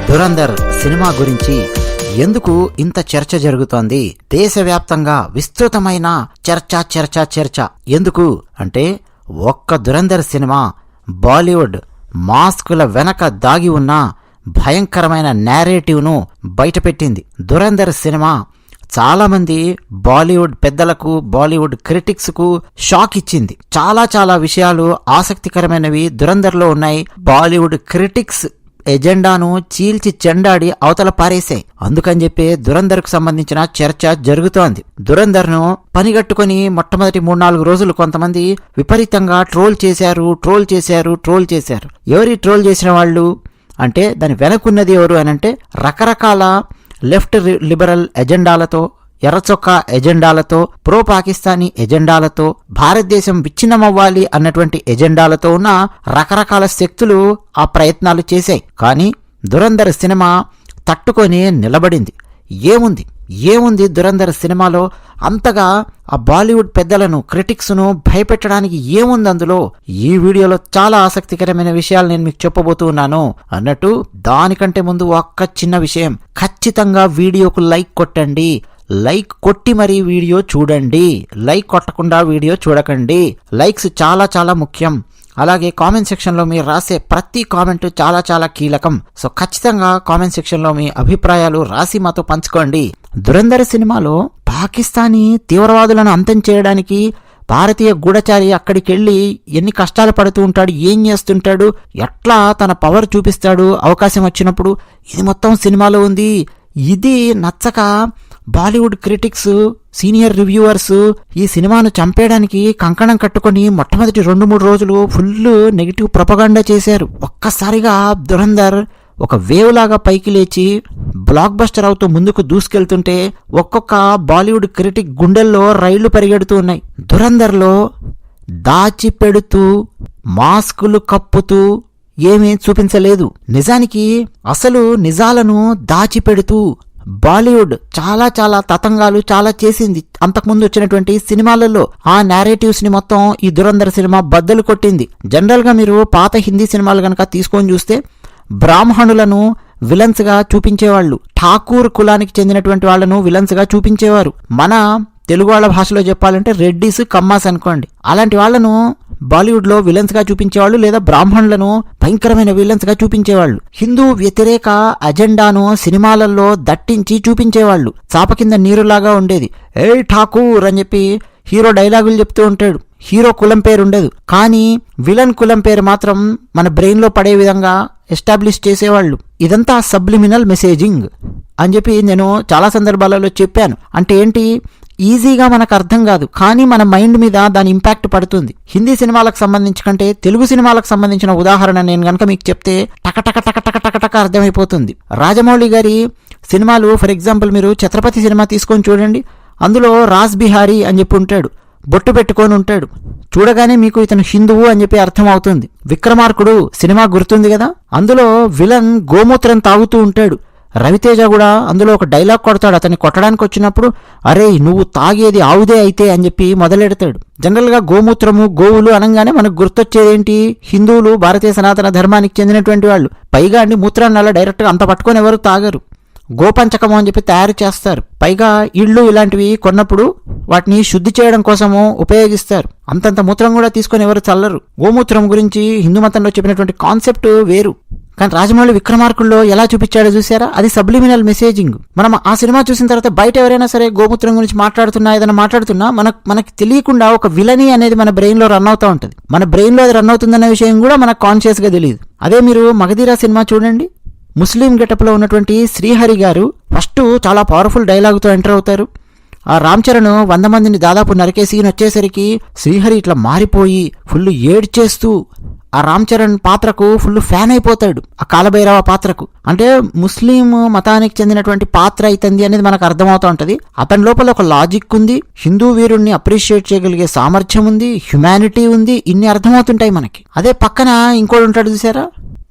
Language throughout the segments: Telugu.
దురంధర్ సినిమా గురించి ఎందుకు ఇంత చర్చ జరుగుతోంది? దేశవ్యాప్తంగా విస్తృతమైన చర్చ ఎందుకు అంటే ఒక్క దురంధర్ సినిమా బాలీవుడ్ మాస్కుల వెనక దాగి ఉన్న భయంకరమైన నేరేటివ్ను బయటపెట్టింది. దురంధర్ సినిమా చాలా మంది బాలీవుడ్ పెద్దలకు, బాలీవుడ్ క్రిటిక్స్ కు షాక్ ఇచ్చింది. చాలా విషయాలు ఆసక్తికరమైనవి దురంధర్లో ఉన్నాయి. బాలీవుడ్ క్రిటిక్స్ ఎజెండాను చీల్చి చెండాడి అవతల పారేశాయి. అందుకని చెప్పి దురంధర్ కు సంబంధించిన చర్చ జరుగుతోంది. దురంధర్ ను పనిగట్టుకుని మొట్టమొదటి 3-4 రోజులు కొంతమంది విపరీతంగా ట్రోల్ చేశారు. ఎవరి ట్రోల్ చేసిన వాళ్ళు అంటే దాని వెనకున్నది ఎవరు అనంటే రకరకాల లెఫ్ట్ లిబరల్ ఎజెండాలతో, ఎర్రచొక్కా ఎజెండాలతో, ప్రో పాకిస్తానీ ఎజెండాలతో, భారతదేశం విచ్ఛిన్నమవ్వాలి అన్నటువంటి ఎజెండాలతో ఉన్న రకరకాల శక్తులు ఆ ప్రయత్నాలు చేశాయి. కానీ దురంధర్ సినిమా తట్టుకొని నిలబడింది. ఏముంది దురంధర్ సినిమాలో అంతగా ఆ బాలీవుడ్ పెద్దలను, క్రిటిక్స్ను భయపెట్టడానికి ఏముంది అందులో? ఈ వీడియోలో చాలా ఆసక్తికరమైన విషయాలు నేను మీకు చెప్పబోతూ ఉన్నాను. అన్నట్టు దానికంటే ముందు ఒక్క చిన్న విషయం, ఖచ్చితంగా వీడియోకు లైక్ కొట్టండి. లైక్ కొట్టి మరీ వీడియో చూడండి. లైక్ కొట్టకుండా వీడియో చూడకండి. లైక్స్ చాలా ముఖ్యం. అలాగే కామెంట్ సెక్షన్లో మీరు రాసే ప్రతి కామెంట్ చాలా కీలకం. సో ఖచ్చితంగా కామెంట్ సెక్షన్లో మీ అభిప్రాయాలు రాసి మాతో పంచుకోండి. దురంధర్ సినిమాలో పాకిస్తానీ తీవ్రవాదులను అంతం చేయడానికి భారతీయ గూఢచారి అక్కడికి వెళ్ళి ఎన్ని కష్టాలు పడుతూ ఉంటాడు, ఏం చేస్తుంటాడు, ఎట్లా తన పవర్ చూపిస్తాడు అవకాశం వచ్చినప్పుడు, ఇది మొత్తం సినిమాలో ఉంది. ఇది నచ్చక బాలీవుడ్ క్రిటిక్స్, సీనియర్ రివ్యూవర్స్ ఈ సినిమాను చంపేయడానికి కంకణం కట్టుకొని మొట్టమొదటి 2-3 రోజులు ఫుల్ నెగిటివ్ ప్రొపగండా చేశారు. ఒక్కసారిగా దురంధర్ ఒక వేవ్ లాగా పైకి లేచి బ్లాక్ బస్టర్ అవుతూ ముందుకు దూసుకెళ్తుంటే ఒక్కొక్క బాలీవుడ్ క్రిటిక్ గుండెల్లో రైళ్లు పరిగెడుతూ ఉన్నాయి. దురంధర్లో దాచిపెడుతూ, మాస్కులు కప్పుతూ ఏమీ చూపించలేదు. నిజానికి అసలు నిజాలను దాచిపెడుతూ బాలీవుడ్ చాలా తతంగాలు చాలా చేసింది. అంతకుముందు వచ్చినటువంటి సినిమాలలో ఆ నేరేటివ్స్ ని మొత్తం ఈ దురంధర్ సినిమా బద్దలు కొట్టింది. జనరల్ గా మీరు పాత హిందీ సినిమాలు గనక తీసుకొని చూస్తే బ్రాహ్మణులను విలన్స్ గా చూపించేవాళ్ళు, ఠాకూర్ కులానికి చెందినటువంటి వాళ్లను విలన్స్ గా చూపించేవారు. మన తెలుగు వాళ్ళ భాషలో చెప్పాలంటే రెడ్డిస్, కమ్మాస్ అనుకోండి. అలాంటి వాళ్లను బాలీవుడ్ లో విలన్స్ గా చూపించేవాళ్ళు, లేదా బ్రాహ్మణులను భయంకరమైన విలన్స్ గా చూపించేవాళ్ళు. హిందూ వ్యతిరేక అజెండాను సినిమాలలో దట్టించి చూపించేవాళ్ళు. చాప కింద నీరులాగా ఉండేది. ఏ ఠాకూర్ అని చెప్పి హీరో డైలాగులు చెప్తూ ఉంటాడు. హీరో కులం పేరు ఉండదు, కానీ విలన్ కులం పేరు మాత్రం మన బ్రెయిన్ లో పడే విధంగా ఎస్టాబ్లిష్ చేసేవాళ్ళు. ఇదంతా సబ్లిమినల్ మెసేజింగ్ అని చెప్పి నేను చాలా సందర్భాలలో చెప్పాను. అంటే ఏంటి, ఈజీగా మనకు అర్థం కాదు, కానీ మన మైండ్ మీద దాని ఇంపాక్ట్ పడుతుంది. హిందీ సినిమాలకు సంబంధించి కంటే తెలుగు సినిమాలకు సంబంధించిన ఉదాహరణ నేను గనక మీకు చెప్తే టక అర్థమైపోతుంది. రాజమౌళి గారి సినిమాలు ఫర్ ఎగ్జాంపుల్ మీరు ఛత్రపతి సినిమా తీసుకొని చూడండి. అందులో రాజ్ బిహారీ అని చెప్పి ఉంటాడు, బొట్టు పెట్టుకొని ఉంటాడు. చూడగానే మీకు ఇతను హిందువు అని చెప్పి అర్థం అవుతుంది. విక్రమార్కుడు సినిమా గుర్తుంది కదా, అందులో విలన్ గోమూత్రం తాగుతూ ఉంటాడు. రవితేజ కూడా అందులో ఒక డైలాగ్ కొడతాడు. అతన్ని కొట్టడానికి వచ్చినప్పుడు, అరే నువ్వు తాగేది ఆవుదే అయితే అని చెప్పి మొదలెడతాడు. జనరల్ గా గోమూత్రము, గోవులు అనగానే మనకు గుర్తొచ్చేదేంటి, హిందువులు, భారతీయ సనాతన ధర్మానికి చెందినటువంటి వాళ్ళు. పైగా అండి మూత్రాన్ని అలా డైరెక్ట్ గా అంత పట్టుకొని ఎవరు తాగరు. గోపంచకము అని చెప్పి తయారు చేస్తారు. పైగా ఇళ్ళు ఇలాంటివి కొన్నప్పుడు వాటిని శుద్ధి చేయడం కోసము ఉపయోగిస్తారు. అంతంత మూత్రం కూడా తీసుకొని ఎవరు చల్లరు. గోమూత్రం గురించి హిందూ మతంలో చెప్పినటువంటి కాన్సెప్ట్ వేరు. కానీ రాజమౌళి విక్రమార్కుల్లో ఎలా చూపించాడో చూసారా, అది సబ్లిమినల్ మెసేజింగ్. మనం ఆ సినిమా చూసిన తర్వాత బయట ఎవరైనా సరే గోమూత్రం గురించి ఏదైనా మాట్లాడుతున్నా మనకి తెలియకుండా ఒక విలని అనేది మన బ్రెయిన్ లో రన్ అవుతూ ఉంటుంది. మన బ్రెయిన్ లో అది రన్ అవుతుందన్న విషయం కూడా మనకు కాన్షియస్ గా తెలియదు. అదే మీరు మగధీరా సినిమా చూడండి. ముస్లిం గెటప్ లో ఉన్నటువంటి శ్రీహరి గారు ఫస్ట్ చాలా పవర్ఫుల్ డైలాగుతో ఎంటర్ అవుతారు. ఆ రామ్ చరణ్ 100 మందిని దాదాపు నరికే సీన్ వచ్చేసరికి శ్రీహరి ఇట్లా మారిపోయి ఫుల్ ఏడ్చేస్తూ ఆ రామ్ చరణ్ పాత్రకు ఫుల్ ఫ్యాన్ అయిపోతాడు, ఆ కాలభైరవ పాత్రకు. అంటే ముస్లిం మతానికి చెందినటువంటి పాత్ర అయితంది అనేది మనకు అర్థమవుతా ఉంటది. అతని లోపల ఒక లాజిక్ ఉంది, హిందూ వీరుణ్ణి అప్రిషియేట్ చేయగలిగే సామర్థ్యం ఉంది, హ్యుమానిటీ ఉంది, ఇన్ని అర్థమవుతుంటాయి మనకి. అదే పక్కన ఇంకోటి ఉంటాడు చూసారా,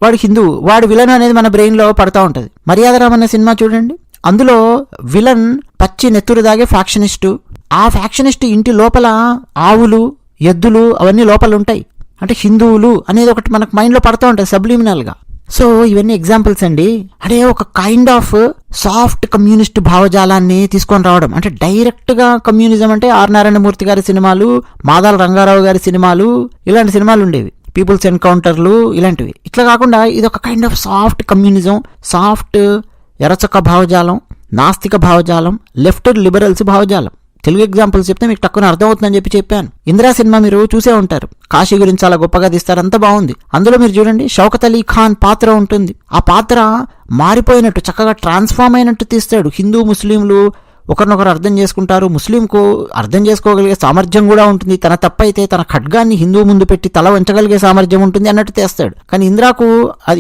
వాడు హిందూ, వాడు విలన్ అనేది మన బ్రెయిన్ లో పడతా ఉంటది. మర్యాదరామ్ అనే సినిమా చూడండి. అందులో విలన్ పచ్చి నెత్తురు దాగే ఫ్యాక్షనిస్టు. ఆ ఫ్యాక్షనిస్ట్ ఇంటి లోపల ఆవులు, ఎద్దులు అవన్నీ లోపల ఉంటాయి. అంటే హిందువులు అనేది ఒకటి మనకు మైండ్లో పడుతూ ఉంటుంది సబ్లిమినల్గా. సో ఇవన్నీ ఎగ్జాంపుల్స్ అండి. అంటే ఒక కైండ్ ఆఫ్ సాఫ్ట్ కమ్యూనిస్ట్ భావజాలాన్ని తీసుకొని రావడం. అంటే డైరెక్ట్ గా కమ్యూనిజం అంటే ఆర్ నారాయణమూర్తి గారి సినిమాలు, మాదాల రంగారావు గారి సినిమాలు, ఇలాంటి సినిమాలు ఉండేవి, పీపుల్స్ ఎన్కౌంటర్లు ఇలాంటివి. ఇట్లా కాకుండా ఇది ఒక kind of soft communism, soft ఎరచక భావజాలం, నాస్తిక భావజాలం, లెఫ్ట్ లిబరల్స్ భావజాలం. తెలుగు ఎగ్జాంపుల్స్ చెప్తే మీకు తక్కువ అర్థమవుతుందని చెప్పాను. ఇందిరా సినిమా మీరు చూసే ఉంటారు, కాశీ గురించి చాలా గొప్పగా తీస్తారు, అంత బాగుంది. అందులో మీరు చూడండి, షౌకత్ అలీ ఖాన్ పాత్ర ఉంటుంది. ఆ పాత్ర మారిపోయినట్టు, చక్కగా ట్రాన్స్ఫార్మ్ అయినట్టు తీస్తాడు. హిందూ ముస్లింలు ఒకరినొకరు అర్థం చేసుకుంటారు, ముస్లింకు అర్థం చేసుకోగలిగే సామర్థ్యం కూడా ఉంటుంది, తన తప్పైతే తన ఖడ్గాన్ని హిందూ ముందు పెట్టి తల వంచగలిగే సామర్థ్యం ఉంటుంది అన్నట్టు తెస్తాడు. కానీ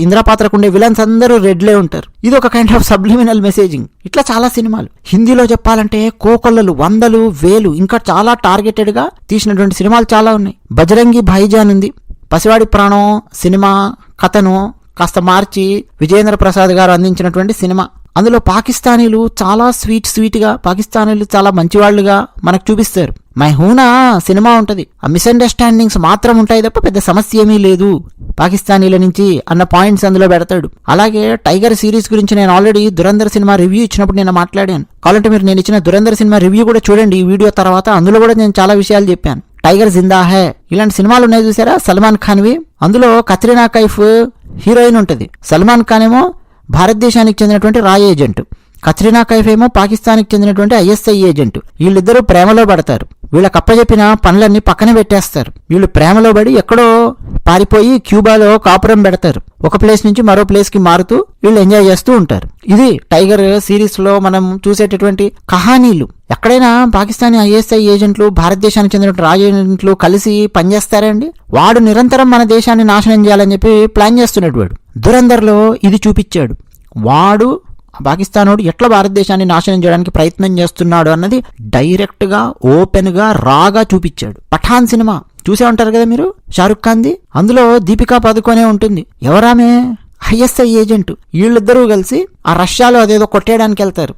ఇందిరా పాత్రకు ఉండే విలన్స్ అందరూ రెడ్లే ఉంటారు. ఇది ఒక కైండ్ ఆఫ్ సబ్లిమినల్ మెసేజింగ్. ఇట్లా చాలా సినిమాలు హిందీలో చెప్పాలంటే కోకొల్లలు, వందలు, వేలు, ఇంకా చాలా టార్గెటెడ్ గా తీసినటువంటి సినిమాలు చాలా ఉన్నాయి. బజరంగి భాయిజాన్ ఉంది, పసివాడి ప్రాణం సినిమా కథను కాస్త మార్చి విజయేంద్ర ప్రసాద్ గారు అందించినటువంటి సినిమా. అందులో పాకిస్తానీలు చాలా స్వీట్ గా, పాకిస్తానీలు చాలా మంచివాళ్లుగా మనకు చూపిస్తారు. మై హూనా సినిమా ఉంటది, ఆ మిస్అండర్స్టాండింగ్స్ మాత్రం ఉంటాయి తప్ప పెద్ద సమస్య ఏమీ లేదు పాకిస్తానీల నుంచి అన్న పాయింట్స్ అందులో పెడతాడు. అలాగే టైగర్ సిరీస్ గురించి నేను ఆల్రెడీ దురంధర్ సినిమా రివ్యూ ఇచ్చినప్పుడు నేను మాట్లాడాను. కావాలంటే మీరు నేను ఇచ్చిన దురంధర్ సినిమా రివ్యూ కూడా చూడండి ఈ వీడియో తర్వాత. అందులో కూడా నేను చాలా విషయాలు చెప్పాను. టైగర్ జిందా హై ఇలాంటి సినిమాలు ఉన్నాయి చూసారా, సల్మాన్ ఖాన్వి. అందులో కత్రినా కైఫ్ హీరోయిన్ ఉంటుంది. సల్మాన్ ఖాన్ ఏమో భారతదేశానికి చెందినటువంటి రా ఏజెంట్, కత్రినా కైఫ్ ఏమో పాకిస్తాన్కి చెందినటువంటి ఐఎస్ఐ ఏజెంట్. వీళ్ళిద్దరూ ప్రేమలో పడతారు. వీళ్ళకి అప్పచెప్పిన పనులన్నీ పక్కన పెట్టేస్తారు. వీళ్ళు ప్రేమలో పడి ఎక్కడో పారిపోయి క్యూబాలో కాపురం పెడతారు. ఒక ప్లేస్ నుంచి మరో ప్లేస్ కి మారుతూ వీళ్ళు ఎంజాయ్ చేస్తూ ఉంటారు. ఇది టైగర్ సిరీస్ లో మనం చూసేటటువంటి కహానీలు. ఎక్కడైనా పాకిస్తానీ ఐఎస్ఐ ఏజెంట్లు, భారతదేశానికి చెందిన రా ఏజెంట్లు కలిసి పనిచేస్తారండి. వాడు నిరంతరం మన దేశాన్ని నాశనం చేయాలని చెప్పి ప్లాన్ చేస్తున్నాడు. వాడు దురంధర్లో ఇది చూపించాడు. వాడు పాకిస్తానోడు ఎట్లా భారతదేశాన్ని నాశనం చేయడానికి ప్రయత్నం చేస్తున్నాడు అన్నది డైరెక్ట్ గా, ఓపెన్ గా, రాగా చూపించాడు. పఠాన్ సినిమా చూసే ఉంటారు కదా మీరు, షారుఖ్ ఖాన్ది. అందులో దీపికా పదుకొనే ఉంటుంది. ఎవరామే? ISI agent. వీళ్ళిద్దరూ కలిసి ఆ రష్యాలో అదేదో కొట్టేయడానికి వెళ్తారు.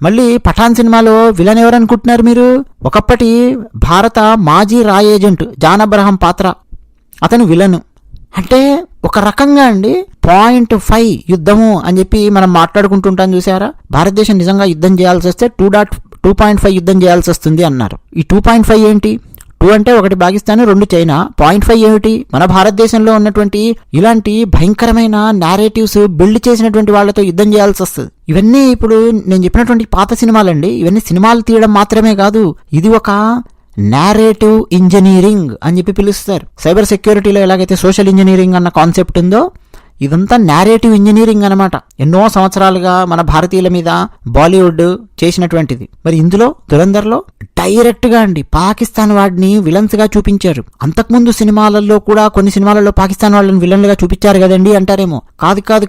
మళ్ళీ పఠాన్ సినిమాలో విలన్ ఎవరనుకుంటున్నారు మీరు? ఒకప్పటి భారత మాజీ రా ఏజెంట్ జాన్ అబ్రహం పాత్ర, అతను విలను. అంటే ఒక రకంగా అండి 0.5 యుద్ధము అని చెప్పి మనం మాట్లాడుకుంటుంటాం చూసారా. భారతదేశం నిజంగా యుద్ధం చేయాల్సి వస్తే 2.5 యుద్ధం చేయాల్సి వస్తుంది అన్నారు. ఈ 2.5 ఏంటి? 2 అంటే 1 పాకిస్తాన్, 2 చైనా. 0.5 ఏమిటి? మన భారతదేశంలో ఉన్నటువంటి ఇలాంటి భయంకరమైన నేరేటివ్స్ బిల్డ్ చేసినటువంటి వాళ్ళతో యుద్ధం చేయాల్సి వస్తుంది. ఇవన్నీ ఇప్పుడు నేను చెప్పినటువంటి పాత సినిమాలండి. ఇవన్నీ సినిమాలు తీయడం మాత్రమే కాదు, ఇది ఒక నేరేటివ్ ఇంజనీరింగ్ అని చెప్పి పిలుస్తారు. సైబర్ సెక్యూరిటీలో ఎలాగైతే సోషల్ ఇంజనీరింగ్ అన్న కాన్సెప్ట్ ఉందో, ఇదంతా నేరేటివ్ ఇంజనీరింగ్ అనమాట. ఎన్నో సంవత్సరాలుగా మన భారతీయుల మీద బాలీవుడ్ చేసినటువంటిది. మరి ఇందులో దురంధర్లో డైరెక్ట్ గా అండి పాకిస్తాన్ వాడిని విలన్స్ గా చూపించారు. అంతకుముందు సినిమాలలో కూడా కొన్ని సినిమాలలో పాకిస్తాన్ వాళ్ళని విలన్లుగా చూపించారు కదండి అంటారేమో.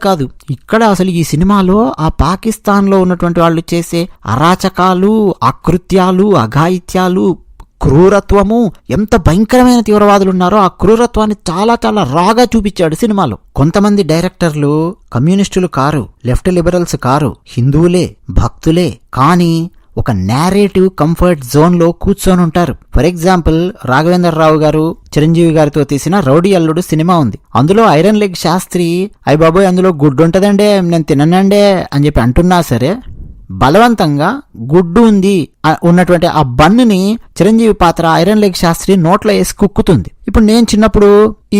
కాదు. ఇక్కడ అసలు ఈ సినిమాలో ఆ పాకిస్తాన్ లో ఉన్నటువంటి వాళ్ళు చేసే అరాచకాలు, అకృత్యాలు, అఘాయిత్యాలు, క్రూరత్వము, ఎంత భయంకరమైన తీవ్రవాదులు ఉన్నారో ఆ క్రూరత్వాన్ని చాలా చాలా రాగా చూపించాడు సినిమాలో. కొంతమంది డైరెక్టర్లు కమ్యూనిస్టులు కారు, లెఫ్ట్ లిబరల్స్ కారు, హిందువులే, భక్తులే, కానీ ఒక నేరేటివ్ కంఫర్ట్ జోన్ లో కూర్చొని ఉంటారు. ఫర్ ఎగ్జాంపుల్ రాఘవేంద్ర రావు గారు చిరంజీవి గారితో తీసిన రౌడీ అల్లుడు సినిమా ఉంది. అందులో ఐరన్ లెగ్ శాస్త్రి అయ్య బాబోయ్ అందులో గుడ్డు ఉంటదండే, నేను తిననండే అని చెప్పి అంటున్నా సరే, బలవంతంగా గుడ్డు ఉంది ఉన్నటువంటి ఆ బన్నుని చిరంజీవి పాత్ర ఐరన్ లెగ్ శాస్త్రి నోట్లో వేసి కుక్కుతుంది. ఇప్పుడు నేను చిన్నప్పుడు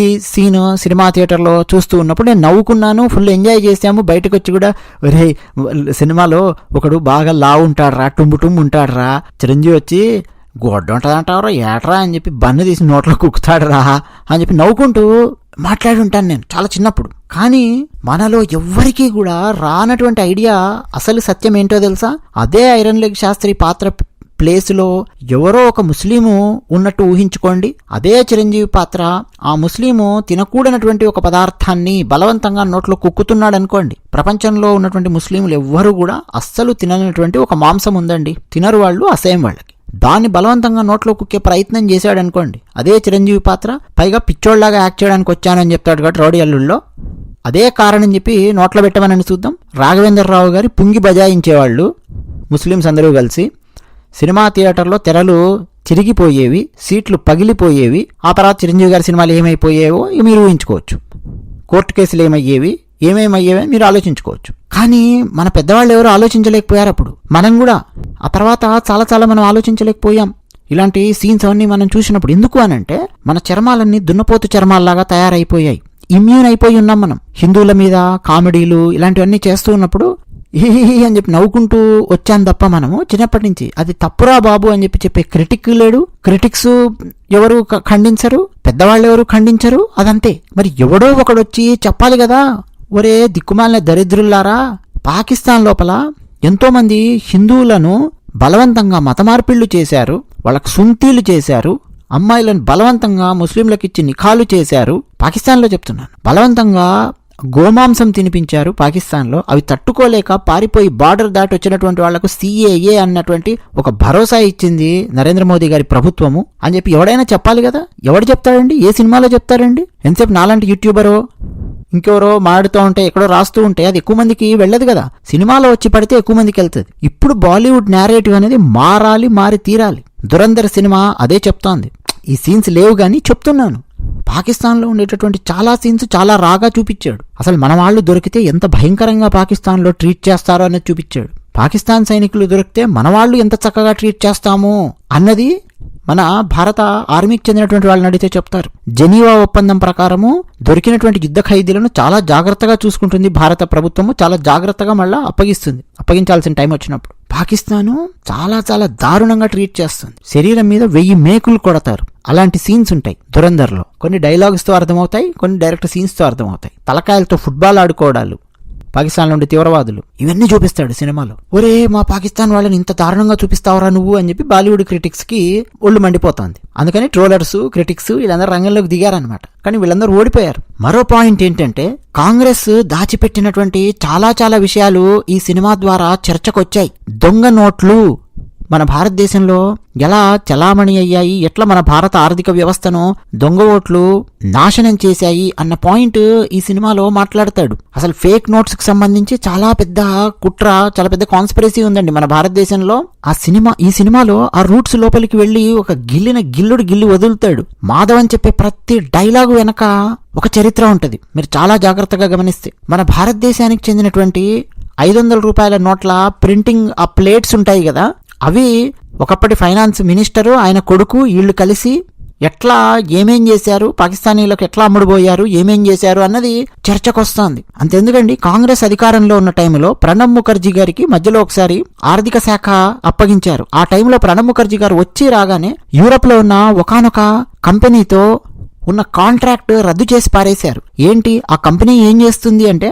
ఈ సీన్ సినిమా థియేటర్లో చూస్తూ ఉన్నప్పుడు నేను నవ్వుకున్నాను, ఫుల్ ఎంజాయ్ చేసాము. బయటకు వచ్చి కూడా ఒరే సినిమాలో ఒకడు బాగా లావు ఉంటాడురా, టుంబు ఉంటాడురా, చిరంజీవి వచ్చి గొడ్డ ఉంటుందంటారా ఏట్రా అని చెప్పి బన్ను తీసి నోట్లో కుక్కుతాడురా అని చెప్పి నవ్వుకుంటూ మాట్లాడి ఉంటాను నేను చాలా చిన్నప్పుడు. కానీ మనలో ఎవ్వరికీ కూడా రానటువంటి ఐడియా, అసలు సత్యం ఏంటో తెలుసా? అదే ఐరన్ లెగ్ శాస్త్రి పాత్ర ప్లేస్లో ఎవరో ఒక ముస్లిము ఉన్నట్టు ఊహించుకోండి. అదే చిరంజీవి పాత్ర ఆ ముస్లిము తినకూడనటువంటి ఒక పదార్థాన్ని బలవంతంగా నోట్లో కుక్కుతున్నాడు అనుకోండి. ప్రపంచంలో ఉన్నటువంటి ముస్లింలు ఎవ్వరూ కూడా అస్సలు తిననటువంటి ఒక మాంసం ఉందండి, తినరు వాళ్ళు, అసహ్యం వాళ్ళకి. దాన్ని బలవంతంగా నోట్లో కుక్కే ప్రయత్నం చేశాడు అనుకోండి, అదే చిరంజీవి పాత్ర. పైగా పిచ్చోళ్లాగా యాక్ట్ చేయడానికి వచ్చానని చెప్తాడు కాబట్టి రౌడీ అల్లుల్లో. అదే కారణం చెప్పి నోట్లో పెట్టమని చూద్దాం. రాఘవేంద్రరావు గారి పుంగి బజాయించేవాళ్ళు ముస్లిమ్స్ అందరూ కలిసి. సినిమా థియేటర్లో తెరలు చిరిగిపోయేవి, సీట్లు పగిలిపోయేవి. ఆ తర్వాత చిరంజీవి గారి సినిమాలు ఏమైపోయేవో మీరు ఊహించుకోవచ్చు. కోర్టు కేసులు ఏమేమయ్యేవి మీరు ఆలోచించుకోవచ్చు. కానీ మన పెద్దవాళ్ళు ఎవరు ఆలోచించలేకపోయారు అప్పుడు. మనం కూడా ఆ తర్వాత చాలా మనం ఆలోచించలేకపోయాం ఇలాంటి సీన్స్ అవన్నీ మనం చూసినప్పుడు. ఎందుకు అనంటే మన చర్మాలన్నీ దున్నపోతు చర్మాల్లాగా తయారైపోయాయి, ఇమ్యూన్ అయిపోయి ఉన్నాం మనం. హిందువుల మీద కామెడీలు ఇలాంటివన్నీ చేస్తూ ఉన్నప్పుడు అని చెప్పి నవ్వుకుంటూ వచ్చాను తప్ప మనము చిన్నప్పటి నుంచి అది తప్పురా బాబు అని చెప్పే క్రిటిక్ లేడు. క్రిటిక్స్ ఎవరు ఖండించరు, పెద్దవాళ్ళు ఎవరు ఖండించరు. అదంతే. మరి ఎవడో ఒకడొచ్చి చెప్పాలి కదా, ఒరే దిక్కుమాలిన దరిద్రులారా, పాకిస్తాన్ లోపల ఎంతో మంది హిందువులను బలవంతంగా మతమార్పిళ్లు చేశారు, వాళ్ళకు సుంతీలు చేశారు, అమ్మాయిలను బలవంతంగా ముస్లింలకు ఇచ్చి నిఖాలు చేశారు. పాకిస్తాన్లో చెప్తున్నాను, బలవంతంగా గోమాంసం తినిపించారు పాకిస్తాన్లో. అవి తట్టుకోలేక పారిపోయి బార్డర్ దాటి వచ్చినటువంటి వాళ్లకు CAA అన్నటువంటి ఒక భరోసా ఇచ్చింది నరేంద్ర మోదీ గారి ప్రభుత్వము అని చెప్పి ఎవడైనా చెప్పాలి కదా. ఎవడు చెప్తాడండి? ఏ సినిమాలో చెప్తారండి? ఎంతసేపు నాలాంటి యూట్యూబరో ఇంకెవరో మాడుతూ ఉంటే ఎక్కడో రాస్తూ ఉంటే అది ఎక్కువ మందికి వెళ్ళదు కదా. సినిమాలో వచ్చి పడితే ఎక్కువ మందికి వెళ్తుంది. ఇప్పుడు బాలీవుడ్ నేరేటివ్ అనేది మారి తీరాలి. దురంధర్ సినిమా అదే చెప్తోంది. ఈ సీన్స్ లేవు కానీ చెప్తున్నాను, పాకిస్తాన్లో ఉండేటటువంటి చాలా సీన్స్ చాలా రాగా చూపించాడు. అసలు మన వాళ్ళు దొరికితే ఎంత భయంకరంగా పాకిస్తాన్లో ట్రీట్ చేస్తారో అనేది చూపించాడు. పాకిస్తాన్ సైనికులు దొరికితే మన వాళ్ళు ఎంత చక్కగా ట్రీట్ చేస్తాము అన్నది మన భారత ఆర్మీకి చెందినటువంటి వాళ్ళని అడిగితే చెప్తారు. జెనీవా ఒప్పందం ప్రకారము దొరికినటువంటి యుద్ధ ఖైదీలను చాలా జాగ్రత్తగా చూసుకుంటుంది భారత ప్రభుత్వము, చాలా జాగ్రత్తగా మళ్ళా అప్పగించాల్సిన టైం వచ్చినప్పుడు. పాకిస్తాను చాలా దారుణంగా ట్రీట్ చేస్తుంది. శరీరం మీద 1000 మేకులు కొడతారు. అలాంటి సీన్స్ ఉంటాయి దురంధర్లో. కొన్ని డైలాగ్స్ తో అర్థమవుతాయి, కొన్ని డైరెక్ట్ సీన్స్ తో అర్థమవుతాయి. తలకాయలతో ఫుట్బాల్ ఆడుకోవడాలు, పాకిస్తాన్లో ఉండే తీవ్రవాదులు, ఇవన్నీ చూపిస్తాడు సినిమాలో. ఒరే మా పాకిస్తాన్ వాళ్ళని ఇంత దారుణంగా చూపిస్తావరా నువ్వు అని చెప్పి బాలీవుడ్ క్రిటిక్స్ కి ఒళ్ళు మండిపోతుంది. అందుకని ట్రోలర్స్, క్రిటిక్స్ వీళ్ళందరూ రంగంలోకి దిగారనమాట. కానీ వీళ్ళందరూ ఓడిపోయారు. మరో పాయింట్ ఏంటంటే, కాంగ్రెస్ దాచిపెట్టినటువంటి చాలా విషయాలు ఈ సినిమా ద్వారా చర్చకొచ్చాయి. దొంగ నోట్లు మన భారతదేశంలో ఎలా చలామణి అయ్యాయి, ఎట్లా మన భారత ఆర్థిక వ్యవస్థను దొంగ ఓట్లు నాశనం చేశాయి అన్న పాయింట్ ఈ సినిమాలో మాట్లాడతాడు. అసలు ఫేక్ నోట్స్ కి సంబంధించి చాలా పెద్ద కుట్ర, చాలా పెద్ద కాన్స్పిరసీ ఉందండి మన భారతదేశంలో. ఈ సినిమాలో ఆ రూట్స్ లోపలికి వెళ్లి ఒక గిల్లి వదులుతాడు. మాధవ్ అని చెప్పే ప్రతి డైలాగు వెనక ఒక చరిత్ర ఉంటది. మీరు చాలా జాగ్రత్తగా గమనిస్తే మన భారతదేశానికి చెందినటువంటి 500 రూపాయల నోట్ల ప్రింటింగ్ ఆ ప్లేట్స్ ఉంటాయి కదా, అవి ఒకప్పటి ఫైనాన్స్ మినిస్టరు, ఆయన కొడుకు, వీళ్ళు కలిసి ఎట్లా ఏమేం చేశారు, పాకిస్తానీలకు ఎట్లా అమ్ముడుపోయారు, ఏమేం చేశారు అన్నది చర్చకొస్తోంది. అంతెందుకండి, కాంగ్రెస్ అధికారంలో ఉన్న టైంలో ప్రణబ్ ముఖర్జీ గారికి మధ్యలో ఒకసారి ఆర్థిక శాఖ అప్పగించారు. ఆ టైంలో ప్రణబ్ ముఖర్జీ గారు వచ్చి రాగానే యూరప్ లో ఉన్న ఒకానొక కంపెనీతో ఉన్న కాంట్రాక్ట్ రద్దు చేసి పారేశారు. ఏంటి ఆ కంపెనీ ఏం చేస్తుంది అంటే,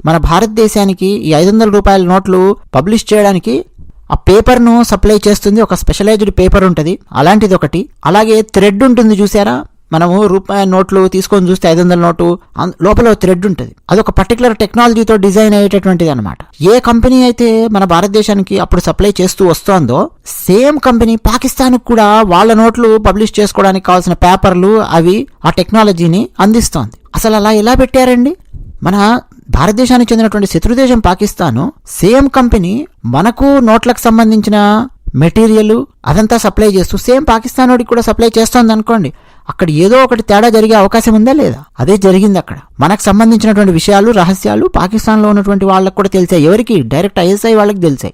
మన భారతదేశానికి ఈ 500 రూపాయల నోట్లు పబ్లిష్ చేయడానికి ఆ పేపర్ను సప్లై చేస్తుంది. ఒక స్పెషలైజ్డ్ పేపర్ ఉంటుంది, అలాంటిది ఒకటి. అలాగే థ్రెడ్ ఉంటుంది చూసారా, మనము రూపాయి నోట్లు తీసుకొని చూస్తే 500 నోటు లోపల థ్రెడ్ ఉంటుంది. అదొక పర్టికులర్ టెక్నాలజీతో డిజైన్ అయ్యేటటువంటిది అనమాట. ఏ కంపెనీ అయితే మన భారతదేశానికి అప్పుడు సప్లై చేస్తూ వస్తోందో, సేమ్ కంపెనీ పాకిస్తాన్కి కూడా వాళ్ళ నోట్లు పబ్లిష్ చేసుకోవడానికి కావాల్సిన పేపర్లు అవి ఆ టెక్నాలజీని అందిస్తోంది. అసలు అలా ఎలా పెట్టారండి? మన భారతదేశానికి చెందినటువంటి శత్రుదేశం పాకిస్తాను సేమ్ కంపెనీ మనకు నోట్లకు సంబంధించిన మెటీరియల్ అదంతా సప్లై చేస్తూ సేమ్ పాకిస్తాన్ వాడికి కూడా సప్లై చేస్తోంది అనుకోండి, అక్కడ ఏదో ఒకటి తేడా జరిగే అవకాశం ఉందా లేదా? అదే జరిగింది అక్కడ. మనకు సంబంధించినటువంటి విషయాలు, రహస్యాలు పాకిస్తాన్ లో ఉన్నటువంటి వాళ్ళకు కూడా తెలిసాయి. ఎవరికి? డైరెక్ట్ ISI వాళ్ళకి తెలిసాయి.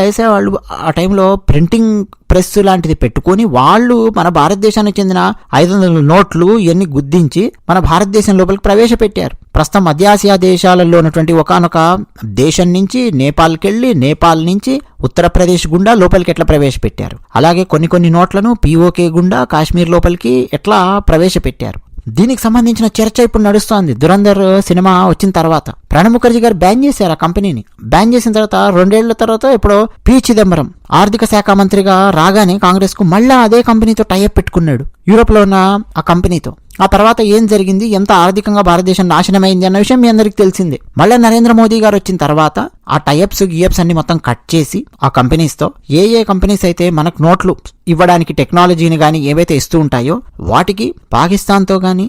ISI వాళ్ళు ఆ టైంలో ప్రింటింగ్ ప్రెస్ లాంటిది పెట్టుకుని వాళ్ళు మన భారతదేశానికి చెందిన 500 నోట్లు ఇవన్నీ గుద్దించి మన భారతదేశం లోపలికి ప్రవేశపెట్టారు. ప్రస్తుతం మధ్య ఆసియా దేశాలలో ఉన్నటువంటి ఒకానొక దేశం నుంచి నేపాల్కి వెళ్ళి, నేపాల్ నుంచి ఉత్తరప్రదేశ్ గుండా లోపలికి ఎట్లా ప్రవేశపెట్టారు, అలాగే కొన్ని నోట్లను POK గుండా కాశ్మీర్ లోపలికి ఎట్లా ప్రవేశపెట్టారు. దీనికి సంబంధించిన చర్చ ఇప్పుడు నడుస్తోంది. దురంధర్ సినిమా వచ్చిన తర్వాత ప్రణబ్ ముఖర్జీ గారు బ్యాన్ చేశారు ఆ కంపెనీని. బ్యాన్ చేసిన తర్వాత 2 ఏళ్ల తర్వాత ఇప్పుడు P. చిదంబరం ఆర్థిక శాఖ మంత్రిగా రాగానే కాంగ్రెస్ కు మళ్ళా అదే కంపెనీతో టైఅప్ పెట్టుకున్నాడు, యూరోప్ లో ఉన్న ఆ కంపెనీతో. ఆ తర్వాత ఏం జరిగింది, ఎంత ఆర్థికంగా భారతదేశం నాశనమైంది అన్న విషయం మీ అందరికి తెలిసిందే. మళ్ళీ నరేంద్ర మోదీ గారు వచ్చిన తర్వాత ఆ టైఅప్స్ అన్ని మొత్తం కట్ చేసి ఆ కంపెనీస్ తో ఏ కంపెనీస్ అయితే మనకు నోట్లు ఇవ్వడానికి టెక్నాలజీని గానీ ఏవైతే ఇస్తూ ఉంటాయో వాటికి పాకిస్తాన్తో గానీ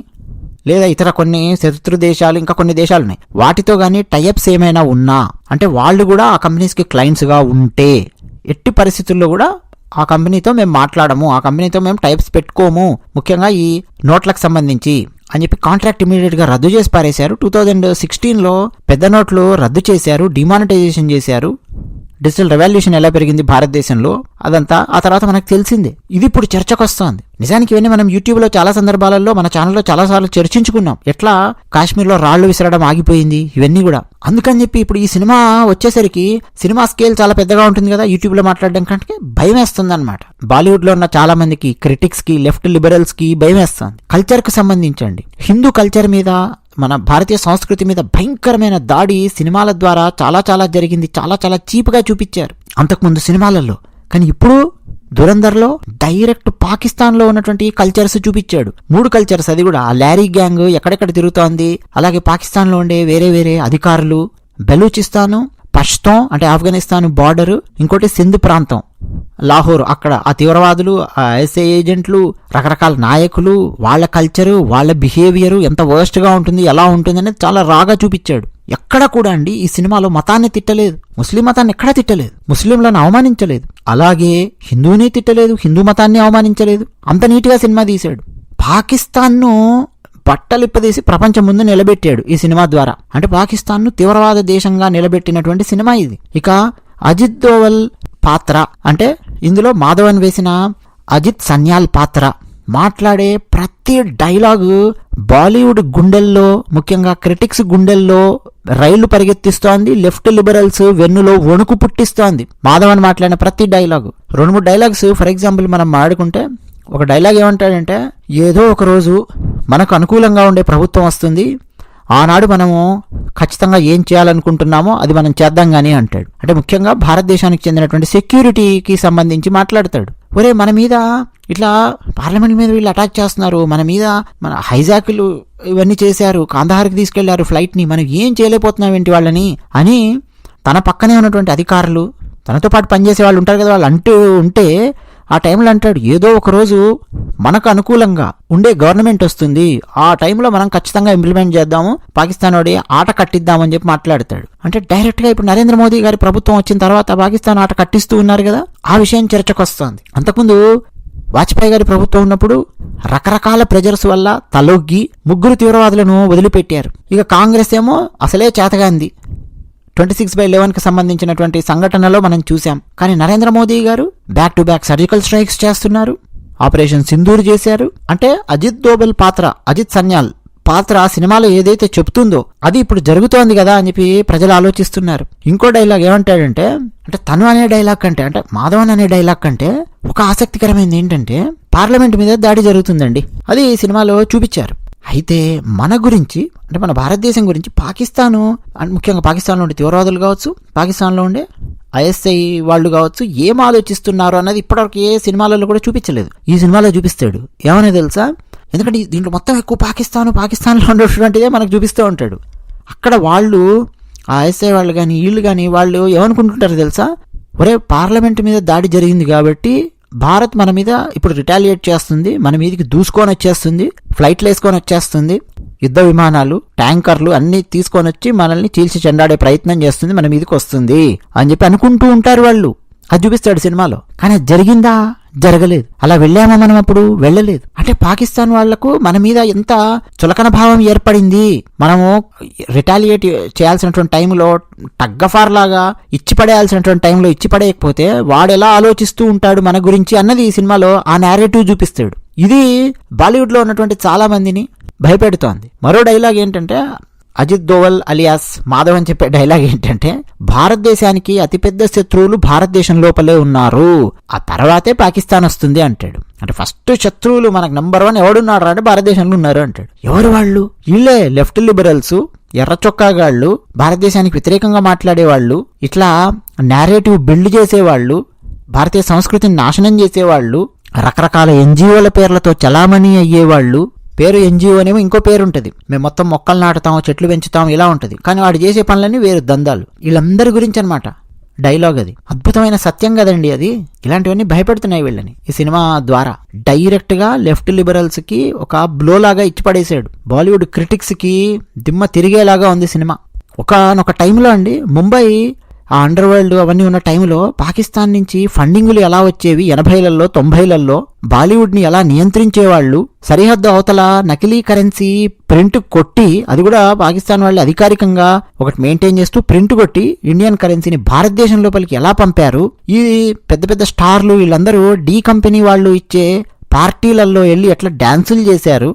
లేదా ఇతర కొన్ని శత్రు దేశాలు, ఇంకా కొన్ని దేశాలు ఉన్నాయి, వాటితో గానీ టైఅప్స్ ఏమైనా ఉన్నా అంటే వాళ్ళు కూడా ఆ కంపెనీస్ కి క్లయింట్స్ గా ఉంటే ఎట్టి పరిస్థితుల్లో కూడా ఆ కంపెనీతో మేము మాట్లాడము, ఆ కంపెనీతో మేము టైప్స్ పెట్టుకోము. ముఖ్యంగా ఈ నోట్లకు సంబంధించి అని చెప్పి కాంట్రాక్ట్ ఇమీడియట్ గా రద్దు చేసి పారేశారు. 2016లో పెద్ద నోట్లు రద్దు చేశారు, డిమానిటైజేషన్ చేశారు. డిజిటల్ రెవల్యూషన్ ఎలా పెరిగింది భారతదేశంలో అదంతా ఆ తర్వాత మనకు తెలిసిందే. ఇది ఇప్పుడు చర్చకు వస్తోంది. నిజానికి ఇవన్నీ మనం యూట్యూబ్లో చాలా సందర్భాలలో మన ఛానల్లో చాలాసార్లు చర్చించుకున్నాం. ఎట్లా కాశ్మీర్లో రాళ్లు విసరడం ఆగిపోయింది, ఇవన్నీ కూడా. అందుకని చెప్పి ఇప్పుడు ఈ సినిమా వచ్చేసరికి సినిమా స్కేల్ చాలా పెద్దగా ఉంటుంది కదా, యూట్యూబ్లో మాట్లాడడం కంటే భయం వేస్తుంది అనమాట. బాలీవుడ్లో ఉన్న చాలా మందికి, క్రిటిక్స్ కి, లెఫ్ట్ లిబరల్స్ కి భయం వేస్తుంది. కల్చర్ కు సంబంధించండి, హిందూ కల్చర్ మీద, మన భారతీయ సంస్కృతి మీద భయంకరమైన దాడి సినిమాల ద్వారా చాలా చాలా జరిగింది. చాలా చాలా చీప్గా చూపించారు అంతకుముందు సినిమాలలో. కానీ ఇప్పుడు దురందర్లో డైరెక్ట్ పాకిస్తాన్లో ఉన్నటువంటి కల్చర్స్ చూపించాడు. 3 కల్చర్స్, అది కూడా ఆ లారీ గ్యాంగ్ ఎక్కడెక్కడ తిరుగుతోంది, అలాగే పాకిస్తాన్లో ఉండే వేరే వేరే అధికారులు, బెలూచిస్తాను, పష్తో అంటే ఆఫ్ఘనిస్తాన్ బార్డర్, ఇంకోటి సింధ్ ప్రాంతం, లాహోర్, అక్కడ ఆ తీవ్రవాదులు, ఆ ఐఎస్ఐ ఏజెంట్లు, రకరకాల నాయకులు, వాళ్ళ కల్చరు, వాళ్ళ బిహేవియర్ ఎంత వర్స్ట్ గా ఉంటుంది, ఎలా ఉంటుంది అనేది చాలా రాగా చూపించాడు. ఎక్కడ కూడా అండి ఈ సినిమాలో మతాన్ని తిట్టలేదు, ముస్లిం మతాన్ని ఎక్కడా తిట్టలేదు, ముస్లింలను అవమానించలేదు, అలాగే హిందూని తిట్టలేదు, హిందూ మతాన్ని అవమానించలేదు. అంత నీట్గా సినిమా తీశాడు. పాకిస్తాన్ను బట్టలిప్పదీసి ప్రపంచం ముందు నిలబెట్టాడు ఈ సినిమా ద్వారా. అంటే పాకిస్తాన్ను తీవ్రవాద దేశంగా నిలబెట్టినటువంటి సినిమా ఇది. ఇక అజిత్ దోవల్ పాత్ర అంటే ఇందులో మాధవన్ వేసిన అజిత్ సన్యాల్ పాత్ర మాట్లాడే ప్రతి డైలాగు బాలీవుడ్ గుండెల్లో, ముఖ్యంగా క్రిటిక్స్ గుండెల్లో రైళ్లు పరిగెత్తిస్తోంది. లెఫ్ట్ లిబరల్స్ వెన్నులో వణుకు పుట్టిస్తోంది మాధవన్ మాట్లాడిన ప్రతి డైలాగు. 2-3 డైలాగ్స్ ఫర్ ఎగ్జాంపుల్ మనం మాడుకుంటే, ఒక డైలాగ్ ఏమంటాడంటే, ఏదో ఒక రోజు మనకు అనుకూలంగా ఉండే ప్రభుత్వం వస్తుంది, ఆనాడు మనము ఖచ్చితంగా ఏం చేయాలనుకుంటున్నామో అది మనం చేద్దాం గానీ అంటాడు. అంటే ముఖ్యంగా భారతదేశానికి చెందినటువంటి సెక్యూరిటీకి సంబంధించి మాట్లాడతాడు. ఒరే, మన మీద ఇట్లా పార్లమెంట్ మీద వీళ్ళు అటాక్ చేస్తున్నారు, మన మీద మన హైజాకులు ఇవన్నీ చేశారు, కాందహార్కి తీసుకెళ్లారు ఫ్లైట్ని, మనం ఏం చేయలేకపోతున్నాం ఏంటి వాళ్ళని అని తన పక్కనే ఉన్నటువంటి అధికారులు, తనతో పాటు పనిచేసే వాళ్ళు ఉంటారు కదా, వాళ్ళు అంటూ ఉంటే ఆ టైంలో అంటాడు, ఏదో ఒక రోజు మనకు అనుకూలంగా ఉండే గవర్నమెంట్ వస్తుంది, ఆ టైంలో మనం ఖచ్చితంగా ఇంప్లిమెంట్ చేద్దాము, పాకిస్తాన్ వాడి ఆట కట్టిద్దామని చెప్పి మాట్లాడతాడు. అంటే డైరెక్ట్ గా ఇప్పుడు నరేంద్ర మోదీ గారి ప్రభుత్వం వచ్చిన తర్వాత పాకిస్తాన్ ఆట కట్టిస్తూ ఉన్నారు కదా, ఆ విషయం చర్చకు వస్తుంది. అంతకుముందు వాజ్పేయి గారి ప్రభుత్వం ఉన్నప్పుడు రకరకాల ప్రెజర్స్ వల్ల తలొగ్గి 3 తీవ్రవాదులను వదిలిపెట్టారు. ఇక కాంగ్రెస్ ఏమో అసలే చేతగాంది, 26/11కి సంబంధించినటువంటి సంఘటనలో మనం చూసాం. కానీ నరేంద్ర మోదీ గారు back to back surgical strikes చేస్తున్నారు, ఆపరేషన్ సింధూర్ చేశారు. అంటే అజిత్ దోవల్ పాత్ర, అజిత్ సన్యాల్ పాత్ర సినిమాలో ఏదైతే చెప్తుందో అది ఇప్పుడు జరుగుతోంది కదా అని చెప్పి ప్రజలు ఆలోచిస్తున్నారు. ఇంకో డైలాగ్ ఏమంటాడంటే, అంటే తను అనే డైలాగ్ కంటే, అంటే మాధవన్ అనే డైలాగ్ కంటే ఒక ఆసక్తికరమైనది ఏంటంటే, పార్లమెంట్ మీద దాడి జరుగుతుందండి, అది సినిమాలో చూపించారు. అయితే మన గురించి, అంటే మన భారతదేశం గురించి పాకిస్తాను, ముఖ్యంగా పాకిస్తాన్లో ఉండే తీవ్రవాదులు కావచ్చు, పాకిస్తాన్లో ఉండే ఐఎస్ఐ వాళ్ళు కావచ్చు, ఏం ఆలోచిస్తున్నారు అన్నది ఇప్పటివరకు ఏ సినిమాలలో కూడా చూపించలేదు. ఈ సినిమాలో చూపిస్తాడు. ఏమనే తెలుసా, ఎందుకంటే దీంట్లో మొత్తం ఎక్కువ పాకిస్తాన్లో ఉండేటువంటిదే మనకు చూపిస్తూ ఉంటాడు. అక్కడ వాళ్ళు ఆ ఐఎస్ఐ వాళ్ళు కానీ వీళ్ళు కానీ వాళ్ళు ఏమనుకుంటుంటారు తెలుసా, ఒరే పార్లమెంట్ మీద దాడి జరిగింది కాబట్టి భారత్ మన మీద ఇప్పుడు రిటాలియేట్ చేస్తుంది, మన మీదకి దూసుకొని వచ్చేస్తుంది, ఫ్లైట్లు వేసుకొని వచ్చేస్తుంది, యుద్ధ విమానాలు, ట్యాంకర్లు అన్ని తీసుకొని వచ్చి మనల్ని చీల్చి చెండాడే ప్రయత్నం చేస్తుంది, మన మీదకి వస్తుంది అని చెప్పి అనుకుంటూ ఉంటారు వాళ్ళు. అది చూపిస్తాడు సినిమాలో. కానీ అది జరిగిందా? జరగలేదు. అలా వెళ్ళామా మనం? అప్పుడు వెళ్ళలేదు. అంటే పాకిస్తాన్ వాళ్లకు మన మీద ఎంత చులకన భావం ఏర్పడింది. మనము రిటాలియేట్ చేయాల్సినటువంటి టైంలో టగ్గఫార్ లాగా ఇచ్చిపడేయాల్సినటువంటి టైంలో ఇచ్చిపడేయకపోతే వాడు ఎలా ఆలోచిస్తూ ఉంటాడు మన గురించి అన్నది ఈ సినిమాలో ఆ నేరేటివ్ చూపిస్తాడు. ఇది బాలీవుడ్ లో ఉన్నటువంటి చాలా మందిని భయపెడుతోంది. మరో డైలాగ్ ఏంటంటే, అజిత్ దోవల్ అలియాస్ మాధవ్ అని చెప్పే డైలాగ్ ఏంటంటే, భారతదేశానికి అతిపెద్ద శత్రువులు భారతదేశం లోపలే ఉన్నారు, ఆ తర్వాతే పాకిస్తాన్ వస్తుంది అంటాడు. అంటే ఫస్ట్ శత్రువులు మనకు నంబర్ 1 ఎవడున్నాడు అంటే భారతదేశంలో ఉన్నారు అంటాడు. ఎవరు వాళ్ళు? వీళ్ళే లెఫ్ట్ లిబరల్స్, ఎర్ర చొక్కాగాళ్ళు, భారతదేశానికి వ్యతిరేకంగా మాట్లాడేవాళ్ళు, ఇట్లా నేరేటివ్ బిల్డ్ చేసేవాళ్ళు, భారతీయ సంస్కృతిని నాశనం చేసేవాళ్ళు, రకరకాల ఎన్జిఓల పేర్లతో చలామణి అయ్యేవాళ్ళు. పేరు ఎన్జిఓ అనేమో ఇంకో పేరు ఉంటుంది, మేము మొత్తం మొక్కలు నాటుతాం, చెట్లు పెంచుతాం, ఇలా ఉంటుంది. కానీ వాడు చేసే పనులన్నీ వేరు దందాలు. వీళ్ళందరి గురించి అనమాట డైలాగ్. అది అద్భుతమైన సత్యం కదండి. అది ఇలాంటివన్నీ భయపెడుతున్నాయి వీళ్ళని ఈ సినిమా ద్వారా. డైరెక్ట్ గా లెఫ్ట్ లిబరల్స్ కి ఒక బ్లో లాగా ఇచ్చి పడేసాడు. బాలీవుడ్ క్రిటిక్స్ కి దిమ్మ తిరిగేలాగా ఉంది సినిమా. ఒకనొక టైంలో అండి ముంబై ఆ అండర్ వరల్డ్ అవన్నీ ఉన్న టైంలో పాకిస్తాన్ నుంచి ఫండింగులు ఎలా వచ్చేవి 80లలో 90లలో, బాలీవుడ్ ని ఎలా నియంత్రించేవాళ్లు, సరిహద్దు అవతల నకిలీ కరెన్సీ ప్రింట్ కొట్టి, అది కూడా పాకిస్తాన్ వాళ్ళు అధికారికంగా ఒకటి మెయింటైన్ చేస్తూ ప్రింట్ కొట్టి ఇండియన్ కరెన్సీని భారతదేశం లోపలికి ఎలా పంపారు, ఈ పెద్ద పెద్ద స్టార్లు వీళ్ళందరూ డి కంపెనీ వాళ్ళు ఇచ్చే పార్టీలలో వెళ్ళి ఎట్లా డాన్సులు చేశారు,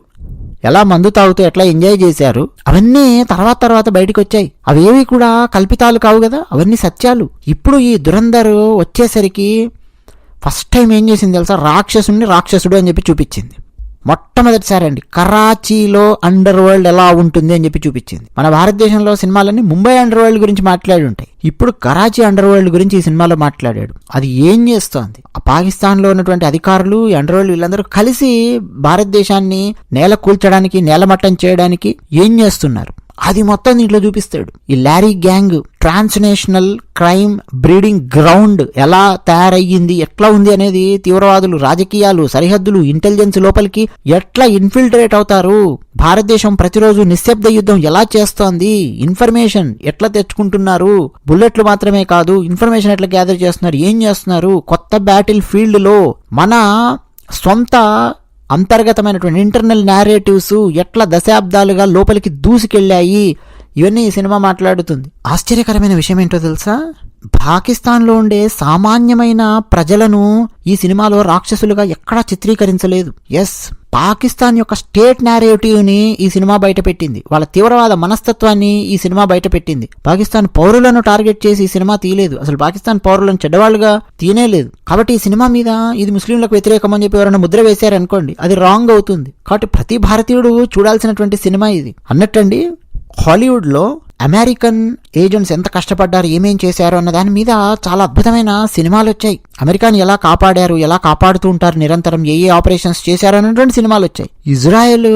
ఎలా మందు తాగుతూ ఎట్లా ఎంజాయ్ చేశారు, అవన్నీ తర్వాత బయటకు వచ్చాయి. అవేవి కూడా కల్పితాలు కావు కదా, అవన్నీ సత్యాలు. ఇప్పుడు ఈ దురంధర్ వచ్చేసరికి ఫస్ట్ టైం ఏం చేసింది తెలుసా, రాక్షసుడు అని చెప్పి చూపించింది. మొట్టమొదటిసారి అండి కరాచీలో అండర్ వరల్డ్ ఎలా ఉంటుంది అని చెప్పి చూపించింది. మన భారతదేశంలో సినిమాలన్నీ ముంబై అండర్ వరల్డ్ గురించి మాట్లాడి ఉంటాయి, ఇప్పుడు కరాచీ అండర్ వరల్డ్ గురించి ఈ సినిమాలో మాట్లాడాడు. అది ఏం చేస్తోంది, ఆ పాకిస్తాన్లో ఉన్నటువంటి అధికారులు ఈ అండర్ వరల్డ్ వీళ్ళందరూ కలిసి భారతదేశాన్ని నేల కూల్చడానికి, నేలమట్టం చేయడానికి ఏం చేస్తున్నారు, అది మొత్తం దీంట్లో చూపిస్తాడు. ఈ lorry gang transnational crime breeding ground ఎలా తయారయ్యింది, ఎట్లా ఉంది అనేది, తీవ్రవాదులు, రాజకీయాలు, సరిహద్దులు, ఇంటెలిజెన్స్ లోపలికి ఎట్లా ఇన్ఫిల్ట్రేట్ అవుతారు, భారతదేశం ప్రతిరోజు నిశ్శబ్ద యుద్ధం ఎలా చేస్తోంది, ఇన్ఫర్మేషన్ ఎట్లా తెచ్చుకుంటున్నారు, బుల్లెట్లు మాత్రమే కాదు ఇన్ఫర్మేషన్ ఎట్లా గ్యాదర్ చేస్తున్నారు, ఏం చేస్తున్నారు, కొత్త బ్యాటిల్ ఫీల్డ్ లో మన సొంత అంతర్గతమైనటువంటి ఇంటర్నల్ నేరేటివ్స్ ఎట్లా దశాబ్దాలుగా లోపలికి దూసుకెళ్లాయి, ఇవన్నీ ఈ సినిమా మాట్లాడుతుంది. ఆశ్చర్యకరమైన విషయం ఏంటో తెలుసా, పాకిస్తాన్లో ఉండే సామాన్యమైన ప్రజలను ఈ సినిమాలో రాక్షసులుగా ఎక్కడా చిత్రీకరించలేదు. ఎస్, పాకిస్తాన్ యొక్క స్టేట్ నేరేటివ్ ని ఈ సినిమా బయటపెట్టింది, వాళ్ళ తీవ్రవాద మనస్తత్వాన్ని ఈ సినిమా బయటపెట్టింది. పాకిస్తాన్ పౌరులను టార్గెట్ చేసి ఈ సినిమా తీయలేదు, అసలు పాకిస్తాన్ పౌరులను చెడ్డవాళ్ళుగా తీయలేదు. కాబట్టి ఈ సినిమా మీద ఇది ముస్లింలకు వ్యతిరేకమని చెప్పి ఎవరైనా ముద్ర వేశారనుకోండి, అది రాంగ్ అవుతుంది. కాబట్టి ప్రతి భారతీయుడు చూడాల్సినటువంటి సినిమా ఇది. అన్నట్టండి హాలీవుడ్లో అమెరికన్ ఏజెంట్స్ ఎంత కష్టపడ్డారు, ఏమేం చేశారు అన్న దాని మీద చాలా అద్భుతమైన సినిమాలు వచ్చాయి. అమెరికాని ఎలా కాపాడారు, ఎలా కాపాడుతూ ఉంటారు నిరంతరం, ఏ ఆపరేషన్స్ చేశారు అన్నటువంటి సినిమాలు వచ్చాయి. ఇజ్రాయెల్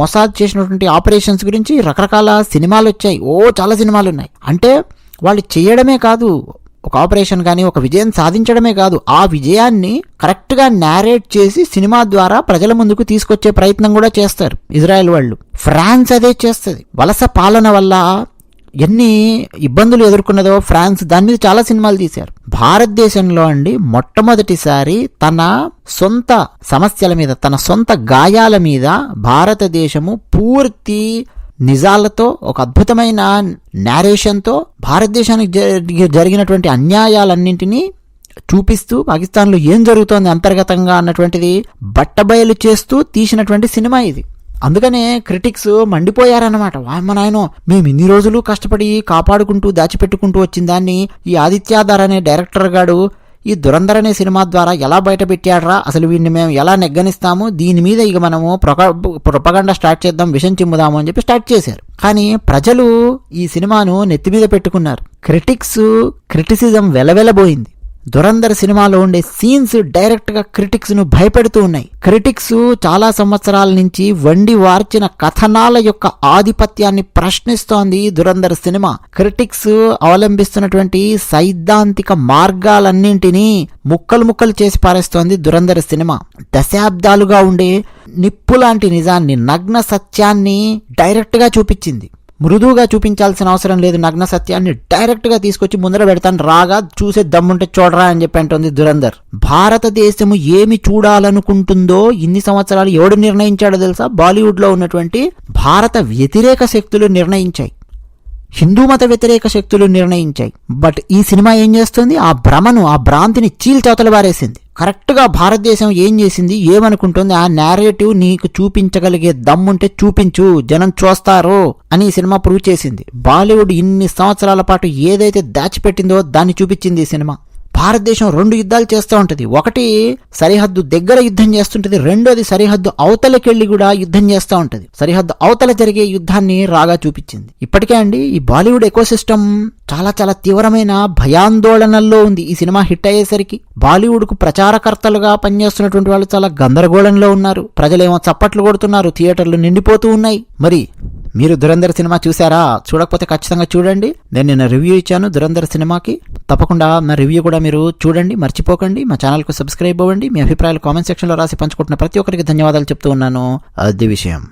మొసాద్ చేసినటువంటి ఆపరేషన్స్ గురించి రకరకాల సినిమాలు వచ్చాయి. చాలా సినిమాలు ఉన్నాయి. అంటే వాళ్ళు చేయడమే కాదు, ఒక ఆపరేషన్ కానీ ఒక విజయం సాధించడమే కాదు, ఆ విజయాన్ని కరెక్ట్ గా నేరేట్ చేసి సినిమా ద్వారా ప్రజల ముందుకు తీసుకొచ్చే ప్రయత్నం కూడా చేస్తారు ఇజ్రాయెల్ వాళ్ళు. ఫ్రాన్స్ అదే చేస్తుంది. వలస పాలన వల్ల ఎన్ని ఇబ్బందులు ఎదుర్కొన్నదో ఫ్రాన్స్, దాని మీద చాలా సినిమాలు తీశారు. భారతదేశంలో అండి మొట్టమొదటిసారి తన సొంత సమస్యల మీద, తన సొంత గాయాల మీద భారతదేశము పూర్తి నిజాలతో, ఒక అద్భుతమైన నేరేషన్తో భారతదేశానికి జరిగినటువంటి అన్యాయాలన్నింటినీ చూపిస్తూ పాకిస్తాన్లో ఏం జరుగుతోంది అంతర్గతంగా అన్నటువంటిది బట్టబయలు చేస్తూ తీసినటువంటి సినిమా ఇది. అందుకనే క్రిటిక్స్ మండిపోయారన్నమాట. వామ్మ నాయనో, మేము ఇన్ని రోజులు కష్టపడి కాపాడుకుంటూ దాచిపెట్టుకుంటూ వచ్చిన దాన్ని ఈ ఆదిత్యాధార్ అనే డైరెక్టర్ గాడు ఈ దురంధర్ అనే సినిమా ద్వారా ఎలా బయట పెట్టాడ్రా, అసలు వీడిని మేము ఎలా నెగ్గనిస్తాము, దీని మీద ఇక మనము ప్రొపగండా స్టార్ట్ చేద్దాం, విషం చిమ్ముదాము అని చెప్పి స్టార్ట్ చేశారు. కానీ ప్రజలు ఈ సినిమాను నెత్తి మీద పెట్టుకున్నారు. క్రిటిసిజం వెలవెలబోయింది. దురంధర్ సినిమాలో ఉండే సీన్స్ డైరెక్ట్ గా క్రిటిక్స్ ను భయపెడుతూ ఉన్నాయి. క్రిటిక్స్ చాలా సంవత్సరాల నుంచి వండి వార్చిన కథనాల యొక్క ఆధిపత్యాన్ని ప్రశ్నిస్తోంది దురంధర్ సినిమా. క్రిటిక్స్ అవలంబిస్తున్నటువంటి సైద్ధాంతిక మార్గాలన్నింటినీ ముక్కలు చేసి పారేస్తోంది దురంధర్ సినిమా. దశాబ్దాలుగా ఉండే నిప్పులాంటి నిజాన్ని, నగ్న సత్యాన్ని డైరెక్ట్ గా చూపించింది. మృదువుగా చూపించాల్సిన అవసరం లేదు. నగ్న సత్యాన్ని డైరెక్ట్ గా తీసుకొచ్చి ముందర పెడతాను, రాగా చూసే దమ్ముంటే చూడరా అని చెప్పి అంటుంది దురంధర్. భారతదేశము ఏమి చూడాలనుకుంటుందో ఇన్ని సంవత్సరాలు ఎవడు నిర్ణయించాడో తెలుసా? బాలీవుడ్ లో ఉన్నటువంటి భారత వ్యతిరేక శక్తులు నిర్ణయించాయి, హిందూ మత వ్యతిరేక శక్తులు నిర్ణయించాయి. బట్ ఈ సినిమా ఏం చేస్తుంది? ఆ భ్రమను, ఆ భ్రాంతిని చీల్చవతల పారేసింది. కరెక్ట్ గా భారతదేశం ఏం చేసింది, ఏమనుకుంటుంది, ఆ నేరేటివ్ నీకు చూపించగలిగే దమ్ముంటే చూపించు, జనం చూస్తారు అని ఈ సినిమా ప్రూవ్ చేసింది. బాలీవుడ్ ఇన్ని సంవత్సరాల పాటు ఏదైతే దాచిపెట్టిందో దాన్ని చూపించింది ఈ సినిమా. భారతదేశం 2 యుద్ధాలు చేస్తూ ఉంటుంది. ఒకటి సరిహద్దు దగ్గర యుద్ధం చేస్తుంటది, రెండోది సరిహద్దు అవతలకెళ్లి కూడా యుద్ధం చేస్తూ ఉంటది. సరిహద్దు అవతల జరిగే యుద్ధాన్ని రాగా చూపించింది. ఇప్పటికే అండి ఈ బాలీవుడ్ ఎకోసిస్టమ్ చాలా తీవ్రమైన భయాందోళనల్లో ఉంది. ఈ సినిమా హిట్ అయ్యేసరికి బాలీవుడ్ కు ప్రచారకర్తలుగా పనిచేస్తున్నటువంటి వాళ్ళు చాలా గందరగోళంలో ఉన్నారు. ప్రజలేమో చప్పట్లు కొడుతున్నారు, థియేటర్లు నిండిపోతూ ఉన్నాయి. మరి మీరు దురంధర్ సినిమా చూసారా? చూడకపోతే ఖచ్చితంగా చూడండి. నేను నిన్న రివ్యూ ఇచ్చాను దురంధర్ సినిమాకి. తప్పకుండా నా రివ్యూ కూడా మీరు చూడండి, మర్చిపోకండి. మా ఛానల్కు సబ్స్క్రైబ్ అవ్వండి. మీ అభిప్రాయాలు కామెంట్ సెక్షన్లో రాసి పంచుకుంటున్న ప్రతి ఒక్కరికి ధన్యవాదాలు చెప్తూ ఉన్నాను. అది విషయం.